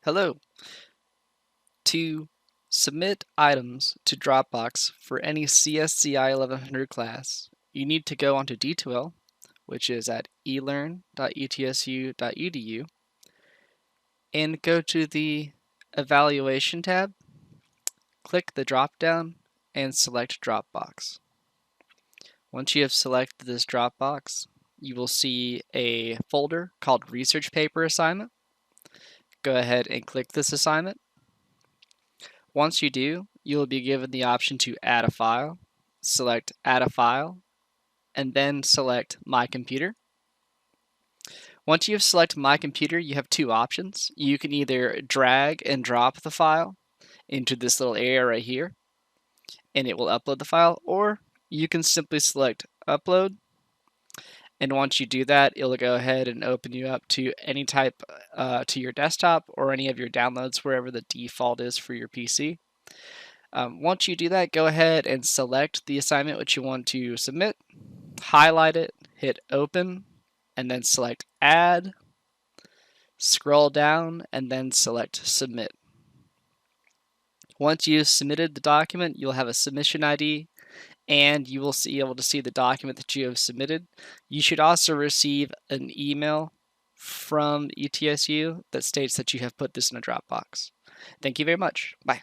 Hello. To submit items to Dropbox for any CSCI-1100 class, you need to go onto D2L, which is at elearn.etsu.edu, and go to the Evaluation tab, click the drop-down, and select Dropbox. Once you have selected this Dropbox, you will see a folder called Research Paper Assignment. Go ahead and click this assignment. Once you do, you will be given the option to add a file. Select Add a File, and then select My Computer. Once you have selected My Computer, you have two options. You can either drag and drop the file into this little area right here, and it will upload the file, or you can simply select Upload, and once you do that, it'll go ahead and open you up to any type to your desktop or any of your downloads wherever the default is for your PC. Once you do that, go ahead and select the assignment which you want to submit, highlight it, hit Open, and then select Add, scroll down, and then select Submit. Once you've submitted the document, you'll have a submission ID, and you will be able to see the document that you have submitted. You should also receive an email from ETSU that states that you have put this in a Dropbox. Thank you very much. Bye.